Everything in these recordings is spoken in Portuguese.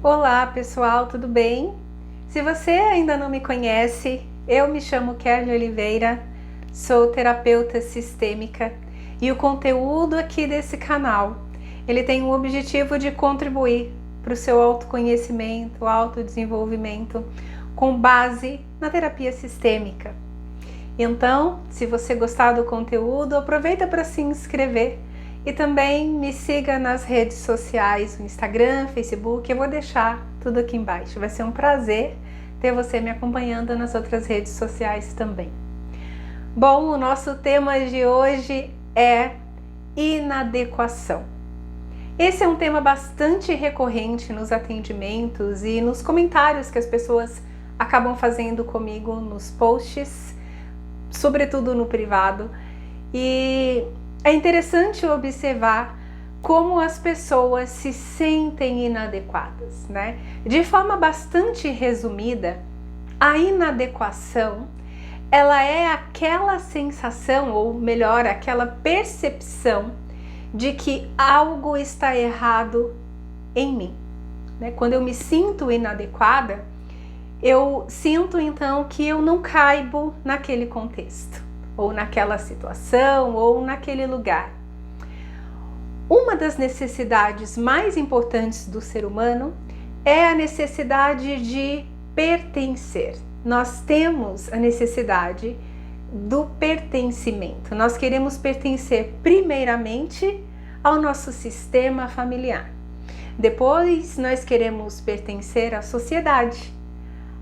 Olá pessoal, tudo bem? Se você ainda não me conhece, eu me chamo Kerly Oliveira, sou terapeuta sistêmica e o conteúdo aqui desse canal, ele tem o objetivo de contribuir para o seu autoconhecimento, autodesenvolvimento com base na terapia sistêmica. Então, se você gostar do conteúdo, aproveita para se inscrever e também me siga nas redes sociais, no Instagram, Facebook, eu vou deixar tudo aqui embaixo. Vai ser um prazer ter você me acompanhando nas outras redes sociais também. Bom, o nosso tema de hoje é inadequação. Esse é um tema bastante recorrente nos atendimentos e nos comentários que as pessoas acabam fazendo comigo nos posts, sobretudo no privado, e é interessante observar como as pessoas se sentem inadequadas, né? De forma bastante resumida, a inadequação, ela é aquela sensação, ou melhor, aquela percepção de que algo está errado em mim, né? Quando eu me sinto inadequada, eu sinto então que eu não caibo naquele contexto, ou naquela situação, ou naquele lugar. Uma das necessidades mais importantes do ser humano é a necessidade de pertencer. Nós temos a necessidade do pertencimento. Nós queremos pertencer primeiramente ao nosso sistema familiar. Depois nós queremos pertencer à sociedade,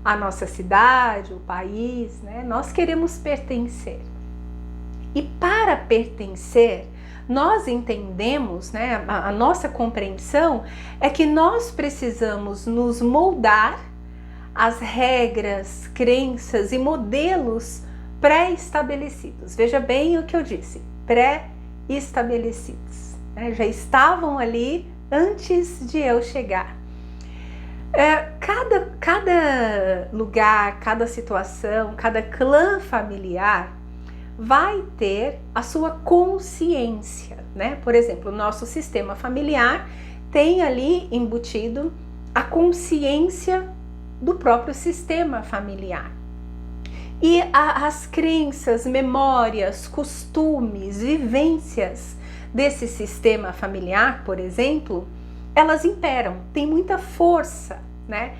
à nossa cidade, o país, né? Nós queremos pertencer. E para pertencer, nós entendemos, né, a nossa compreensão é que nós precisamos nos moldar às regras, crenças e modelos pré-estabelecidos. Veja bem o que eu disse, pré-estabelecidos, né? Já estavam ali antes de eu chegar. Cada lugar, cada situação, cada clã familiar vai ter a sua consciência, né? Por exemplo, o nosso sistema familiar tem ali embutido a consciência do próprio sistema familiar. E as crenças, memórias, costumes, vivências desse sistema familiar, por exemplo, elas imperam, têm muita força, né?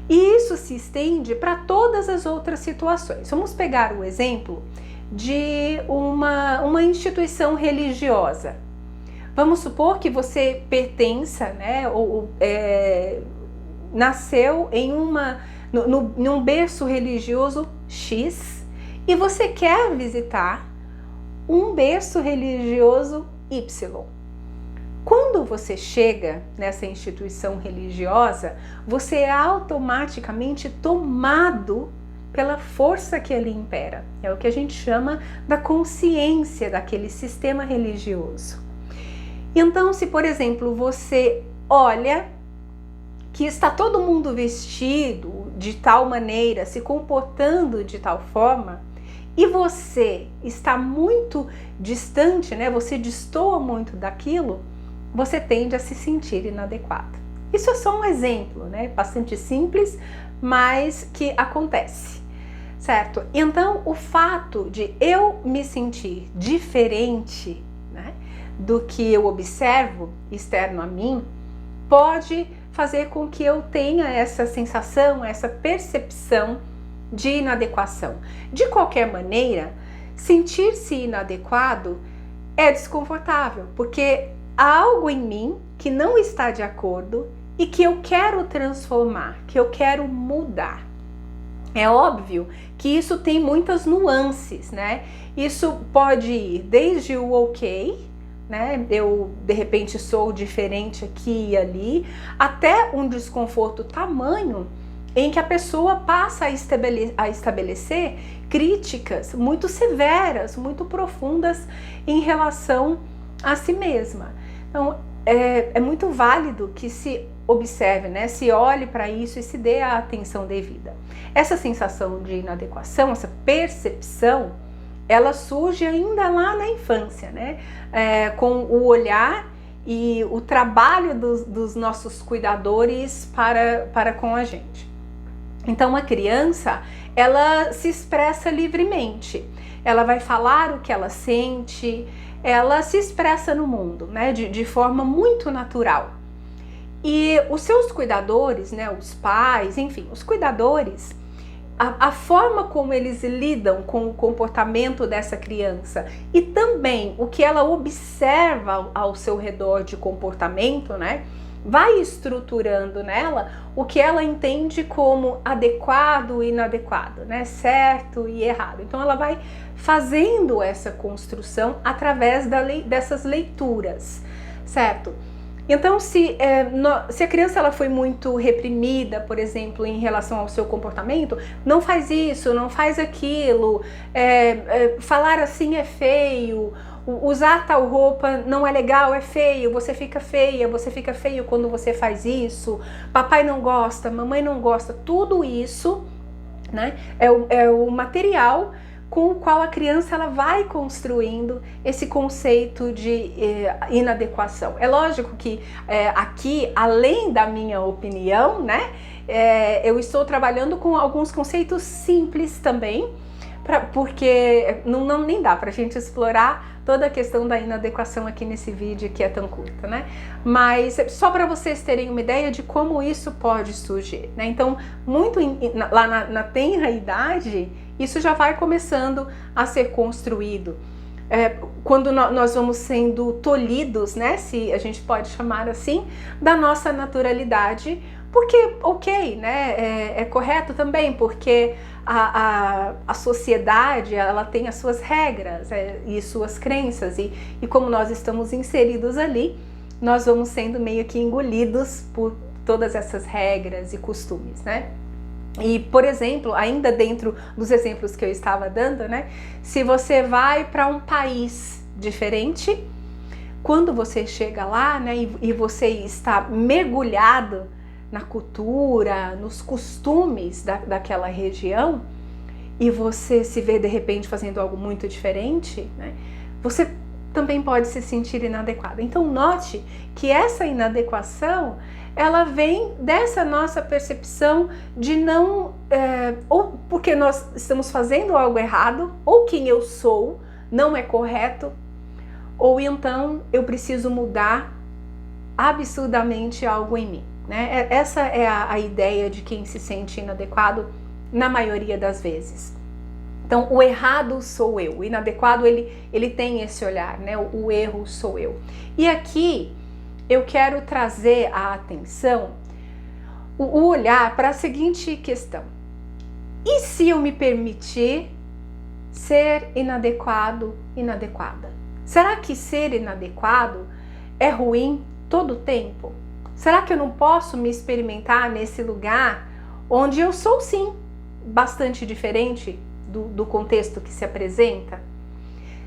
E isso se estende para todas as outras situações. Vamos pegar o exemplo de uma instituição religiosa. Vamos supor que você pertença, né, nasceu em num berço religioso X e você quer visitar um berço religioso Y. Quando você chega nessa instituição religiosa, você é automaticamente tomado pela força que ali impera. É o que a gente chama da consciência daquele sistema religioso. Então, se por exemplo você olha que está todo mundo vestido de tal maneira, se comportando de tal forma, e você está muito distante, né? Você destoa muito daquilo, você tende a se sentir inadequado. Isso é só um exemplo, né? Bastante simples, mas que acontece. Certo? Então, o fato de eu me sentir diferente, né, do que eu observo externo a mim, pode fazer com que eu tenha essa sensação, essa percepção de inadequação. De qualquer maneira, sentir-se inadequado é desconfortável, porque há algo em mim que não está de acordo e que eu quero transformar, que eu quero mudar. É óbvio que isso tem muitas nuances, né? Isso pode ir desde o ok, né? Eu de repente sou diferente aqui e ali, até um desconforto tamanho em que a pessoa passa a estabelecer críticas muito severas, muito profundas em relação a si mesma. Então, é muito válido que se observe, né? Se olhe para isso e se dê a atenção devida. Essa sensação de inadequação, essa percepção, ela surge ainda lá na infância, né? Com o olhar e o trabalho dos nossos cuidadores para com a gente. Então a criança, ela se expressa livremente, ela vai falar o que ela sente, ela se expressa no mundo, né, de forma muito natural. E os seus cuidadores, né, os pais, enfim, os cuidadores, a forma como eles lidam com o comportamento dessa criança e também o que ela observa ao seu redor de comportamento, né, vai estruturando nela o que ela entende como adequado e inadequado, né, certo e errado. Então ela vai fazendo essa construção através dessas leituras, certo? Então, se a criança ela foi muito reprimida, por exemplo, em relação ao seu comportamento, não faz isso, não faz aquilo, falar assim é feio, usar tal roupa não é legal, é feio, você fica feio quando você faz isso, papai não gosta, mamãe não gosta, tudo isso, né, é o material com o qual a criança ela vai construindo esse conceito de inadequação. É lógico que aqui, além da minha opinião, né, eu estou trabalhando com alguns conceitos simples também, porque nem dá para a gente explorar toda a questão da inadequação aqui nesse vídeo que é tão curto, né? Mas só para vocês terem uma ideia de como isso pode surgir, né? Então, muito lá na tenra idade, isso já vai começando a ser construído. Quando nós vamos sendo tolhidos, né, se a gente pode chamar assim, da nossa naturalidade, porque, ok, né, é correto também, porque a sociedade, ela tem as suas regras e suas crenças, e como nós estamos inseridos ali, nós vamos sendo meio que engolidos por todas essas regras e costumes, né? E, por exemplo, ainda dentro dos exemplos que eu estava dando, né? Se você vai para um país diferente, quando você chega lá, né, e você está mergulhado na cultura, nos costumes daquela região, e você se vê de repente fazendo algo muito diferente, né, você também pode se sentir inadequado. Então note que essa inadequação, ela vem dessa nossa percepção de não, ou porque nós estamos fazendo algo errado, ou quem eu sou não é correto, ou então eu preciso mudar absurdamente algo em mim, né? Essa é a ideia de quem se sente inadequado na maioria das vezes. Então, o errado sou eu, o inadequado ele tem esse olhar, né? O erro sou eu. E aqui eu quero trazer a atenção, o olhar para a seguinte questão: e se eu me permitir ser inadequado, inadequada? Será que ser inadequado é ruim todo o tempo? Será que eu não posso me experimentar nesse lugar onde eu sou sim bastante diferente do contexto que se apresenta?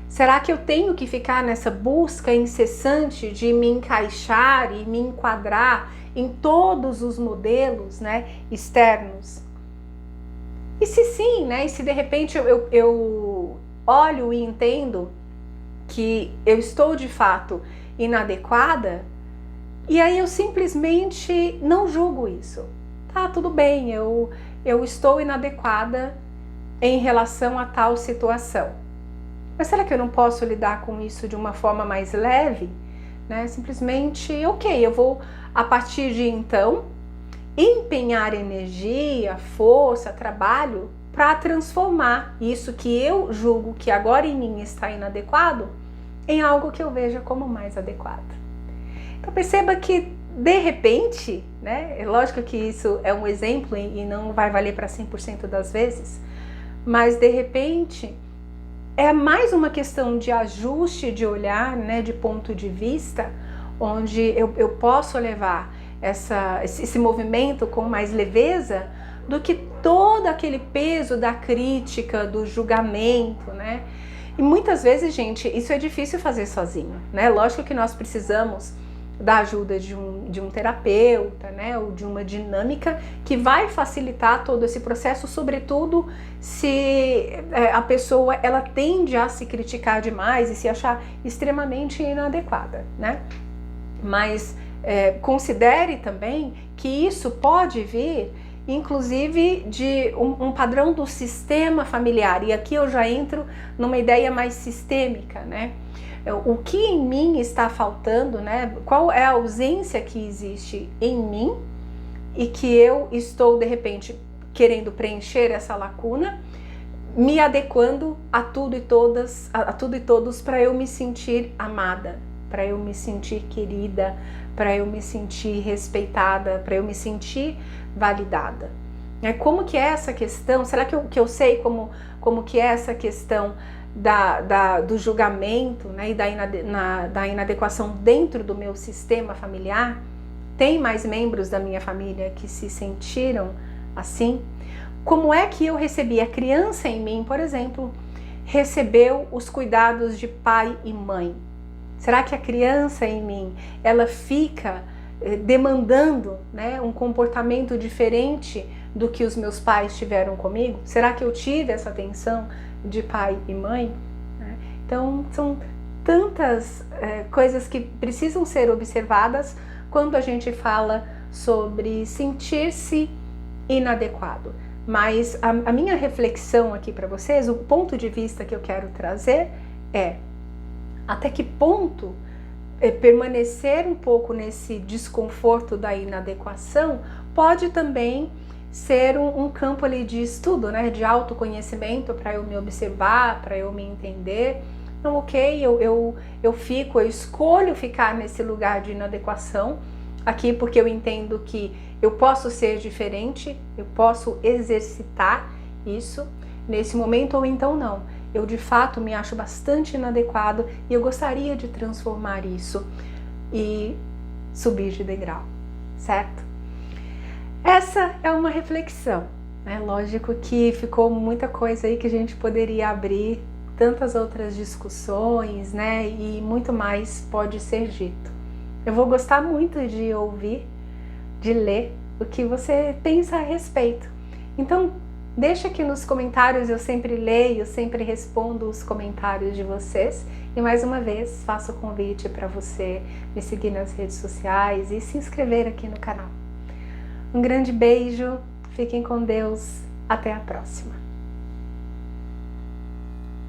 Será que eu tenho que ficar nessa busca incessante de me encaixar e me enquadrar em todos os modelos, né, externos? E se sim, né, e se de repente eu olho e entendo que eu estou de fato inadequada, e aí eu simplesmente não julgo isso. Tá, tudo bem, eu estou inadequada em relação a tal situação. Mas será que eu não posso lidar com isso de uma forma mais leve? Né? Simplesmente, ok, eu vou, a partir de então, empenhar energia, força, trabalho para transformar isso que eu julgo que agora em mim está inadequado em algo que eu veja como mais adequado. Então perceba que, de repente, né, é lógico que isso é um exemplo e não vai valer para 100% das vezes, mas de repente é mais uma questão de ajuste de olhar, né, de ponto de vista, onde eu posso levar esse movimento com mais leveza do que todo aquele peso da crítica, do julgamento, né? E muitas vezes, gente, isso é difícil fazer sozinho, né? Lógico que nós precisamos da ajuda de um terapeuta, né, ou de uma dinâmica que vai facilitar todo esse processo, sobretudo se a pessoa ela tende a se criticar demais e se achar extremamente inadequada, né? Mas considere também que isso pode vir, inclusive, de um padrão do sistema familiar. E aqui eu já entro numa ideia mais sistêmica, né? O que em mim está faltando, né? Qual é a ausência que existe em mim e que eu estou, de repente, querendo preencher essa lacuna, me adequando a tudo e todos para eu me sentir amada, para eu me sentir querida, para eu me sentir respeitada, para eu me sentir validada. Como que é essa questão? Será que eu sei como que é essa questão do julgamento, né, e da inadequação dentro do meu sistema familiar? Tem mais membros da minha família que se sentiram assim? Como é que eu recebi? A criança em mim, por exemplo, recebeu os cuidados de pai e mãe. Será que a criança em mim, ela fica demandando, né, um comportamento diferente do que os meus pais tiveram comigo? Será que eu tive essa atenção de pai e mãe? Então, são tantas coisas que precisam ser observadas quando a gente fala sobre sentir-se inadequado. Mas a minha reflexão aqui para vocês, o ponto de vista que eu quero trazer é: até que ponto permanecer um pouco nesse desconforto da inadequação pode também ser um campo ali de estudo, né, de autoconhecimento, para eu me observar, para eu me entender. Então, ok, eu escolho ficar nesse lugar de inadequação aqui porque eu entendo que eu posso ser diferente, eu posso exercitar isso nesse momento, ou então não. Eu de fato me acho bastante inadequado e eu gostaria de transformar isso e subir de degrau, certo? Essa é uma reflexão, né? Lógico que ficou muita coisa aí que a gente poderia abrir, tantas outras discussões, né? E muito mais pode ser dito. Eu vou gostar muito de ouvir, de ler o que você pensa a respeito. Então, deixa aqui nos comentários, eu sempre leio, sempre respondo os comentários de vocês. E mais uma vez, faço o convite para você me seguir nas redes sociais e se inscrever aqui no canal. Um grande beijo, fiquem com Deus, até a próxima.